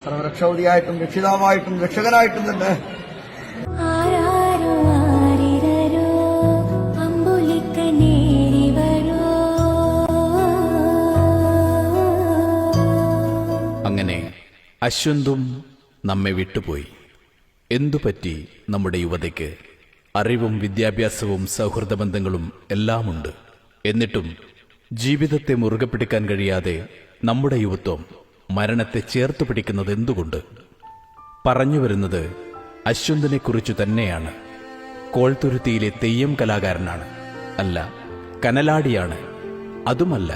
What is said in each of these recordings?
സർവരക്ഷാവതിയായിട്ടും രക്ഷിതാവായിട്ടും രക്ഷകനായിട്ടും തന്നെ അങ്ങനെ അശ്വന്തും നമ്മെ വിട്ടുപോയി. എന്തുപറ്റി നമ്മുടെ യുവതയ്ക്ക്? അറിവും വിദ്യാഭ്യാസവും സൗഹൃദബന്ധങ്ങളും എല്ലാമുണ്ട്. എന്നിട്ടും ജീവിതത്തെ മുറുകെ പിടിക്കാൻ കഴിയാതെ നമ്മുടെ യുവത്വം മരണത്തെ ചേർത്തു പിടിക്കുന്നത് എന്തുകൊണ്ട്? പറഞ്ഞു വരുന്നത് അശ്വന്തിനെക്കുറിച്ചു തന്നെയാണ്. കോൾത്തുരുത്തിയിലെ തെയ്യം കലാകാരനാണ്. അല്ല, കനലാടിയാണ്. അതുമല്ല,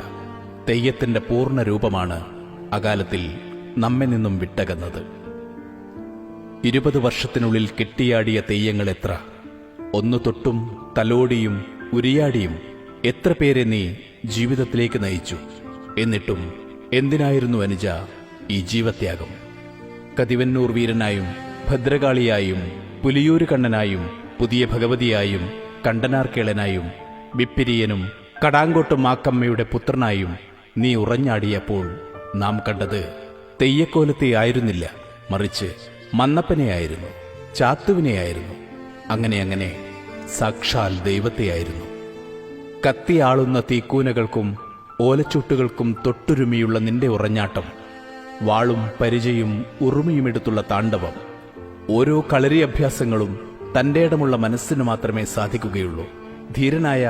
തെയ്യത്തിന്റെ പൂർണ്ണ രൂപമാണ് അകാലത്തിൽ നമ്മെ നിന്നും വിട്ടകന്നത്. 20 വർഷത്തിനുള്ളിൽ കെട്ടിയാടിയ തെയ്യങ്ങൾ എത്ര! ഒന്നു തൊട്ടും തലോടിയും ഉരിയാടിയും എത്ര പേരെ നീ ജീവിതത്തിലേക്ക് നയിച്ചു. എന്നിട്ടും എന്തിനായിരുന്നു അനുജ ഈ ജീവത്യാഗം? കതിവന്നൂർ വീരനായും ഭദ്രകാളിയായും പുലിയൂര് കണ്ണനായും പുതിയ ഭഗവതിയായും കണ്ടനാർക്കേളനായും ബിപ്പിരിയനും കടാങ്കോട്ടും മാക്കമ്മയുടെ പുത്രനായും നീ ഉറഞ്ഞാടിയപ്പോൾ നാം കണ്ടത് തെയ്യക്കോലത്തെ ആയിരുന്നില്ല, മറിച്ച് മന്നപ്പനെയായിരുന്നു, ചാത്തുവിനെയായിരുന്നു. അങ്ങനെ സാക്ഷാൽ ദൈവത്തെയായിരുന്നു. കത്തിയാളുന്ന തീക്കൂനകൾക്കും ഓലച്ചുട്ടുകൾക്കും തൊട്ടുരുമിയുള്ള നിന്റെ ഉറഞ്ഞാട്ടം, വാളും പരിചയും ഉറുമിയുമെടുത്തുള്ള താണ്ഡവം, ഓരോ കളരി അഭ്യാസങ്ങളും തന്റെ ഇടമുള്ള മനസ്സിന് മാത്രമേ സാധിക്കുകയുള്ളൂ. ധീരനായ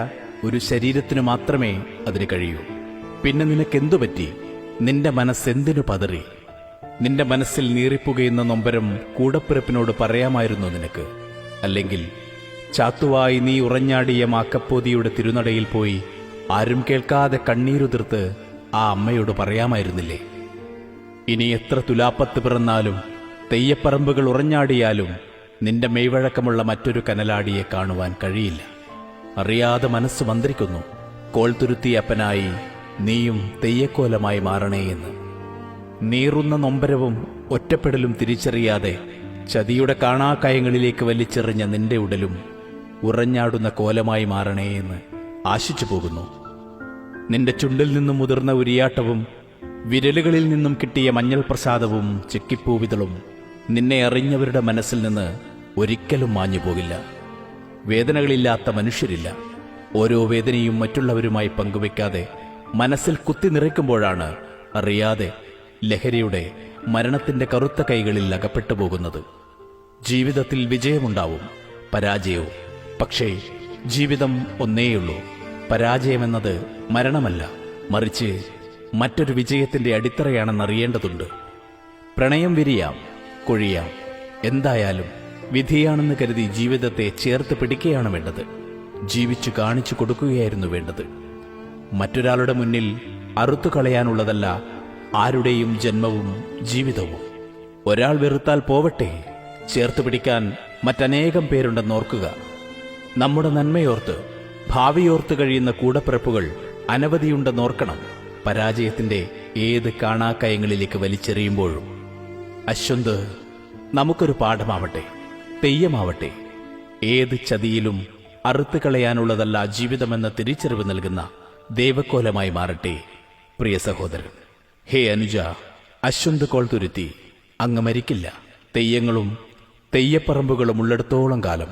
ഒരു ശരീരത്തിനു മാത്രമേ അതിന് കഴിയൂ. പിന്നെ നിനക്കെന്തു പറ്റി? നിന്റെ മനസ്സെന്തിനു പതറി? നിന്റെ മനസ്സിൽ നീറിപ്പുകയുന്ന നൊമ്പരം കൂടപ്പിറപ്പിനോട് പറയാമായിരുന്നു നിനക്ക്. അല്ലെങ്കിൽ ചാത്തുവായി നീ ഉറഞ്ഞാടിയ മാക്കപ്പോതിയുടെ തിരുനടയിൽ പോയി ആരും കേൾക്കാതെ കണ്ണീരുതിർത്ത് ആ അമ്മയോട് പറയാമായിരുന്നില്ലേ? ഇനി എത്ര തുലാപ്പത്ത് പിറന്നാലും തെയ്യപ്പറമ്പുകൾ ഉറഞ്ഞാടിയാലും നിന്റെ മെയ്വഴക്കമുള്ള മറ്റൊരു കനലാടിയെ കാണുവാൻ കഴിയില്ല. അറിയാതെ മനസ്സ് മന്ത്രിക്കുന്നു, കോൾത്തുരുത്തിയപ്പനായി നീയും തെയ്യക്കോലമായി മാറണേയെന്ന്. നീറുന്ന നൊമ്പരവും ഒറ്റപ്പെടലും തിരിച്ചറിയാതെ ചതിയുടെ കാണാക്കയങ്ങളിലേക്ക് വലിച്ചെറിഞ്ഞ നിന്റെ ഉടലും ഉറഞ്ഞാടുന്ന കോലമായി മാറണേയെന്ന് ആശിച്ചു പോകുന്നു. നിന്റെ ചുണ്ടിൽ നിന്നും മുതിർന്ന ഉരിയാട്ടവും വിരലുകളിൽ നിന്നും കിട്ടിയ മഞ്ഞൾ പ്രസാദവും ചെക്കിപ്പൂവിതളും നിന്നെ അറിഞ്ഞവരുടെ മനസ്സിൽ നിന്ന് ഒരിക്കലും മാഞ്ഞു പോകില്ല. വേദനകളില്ലാത്ത മനുഷ്യരില്ല. ഓരോ വേദനയും മറ്റുള്ളവരുമായി പങ്കുവെക്കാതെ മനസ്സിൽ കുത്തി നിറയ്ക്കുമ്പോഴാണ് അറിയാതെ ലഹരിയുടെ മരണത്തിന്റെ കറുത്ത കൈകളിൽ അകപ്പെട്ടു പോകുന്നത്. ജീവിതത്തിൽ വിജയമുണ്ടാവും, പരാജയവും. പക്ഷേ ജീവിതം ഒന്നേയുള്ളൂ. പരാജയമെന്നത് മരണമല്ല, മറിച്ച് മറ്റൊരു വിജയത്തിന്റെ അടിത്തറയാണെന്നറിയേണ്ടതുണ്ട്. പ്രണയം വിരിയാം, കൊഴിയാം. എന്തായാലും വിധിയാണെന്ന് കരുതി ജീവിതത്തെ ചേർത്ത് പിടിക്കുകയാണ് വേണ്ടത്. ജീവിച്ചു കാണിച്ചു കൊടുക്കുകയായിരുന്നു വേണ്ടത്. മറ്റൊരാളുടെ മുന്നിൽ അറുത്തു കളയാനുള്ളതല്ല ആരുടെയും ജന്മവും ജീവിതവും. ഒരാൾ വെറുത്താൽ പോവട്ടെ, ചേർത്ത് പിടിക്കാൻ മറ്റനേകം പേരുണ്ടെന്നോർക്കുക. നമ്മുടെ നന്മയോർത്ത് ഭാവിയോർത്ത് കഴിയുന്ന കൂടപ്പിറപ്പുകൾ അനവധിയുണ്ടെന്നോർക്കണം. പരാജയത്തിന്റെ ഏത് കാണാക്കയങ്ങളിലേക്ക് വലിച്ചെറിയുമ്പോഴും അശ്വന്ത് നമുക്കൊരു പാഠമാവട്ടെ, തെയ്യമാവട്ടെ. ഏത് ചതിയിലും അറുത്തു കളയാനുള്ളതല്ല ജീവിതമെന്ന തിരിച്ചറിവ് നൽകുന്ന ദൈവക്കോലമായി മാറട്ടെ പ്രിയ സഹോദരൻ. ഹേ അനുജ, അശ്വന്ത് കോൾത്തുരുത്തി, അങ്ങ് മരിക്കില്ല. തെയ്യങ്ങളും തെയ്യപ്പറമ്പുകളും ഉള്ളിടത്തോളം കാലം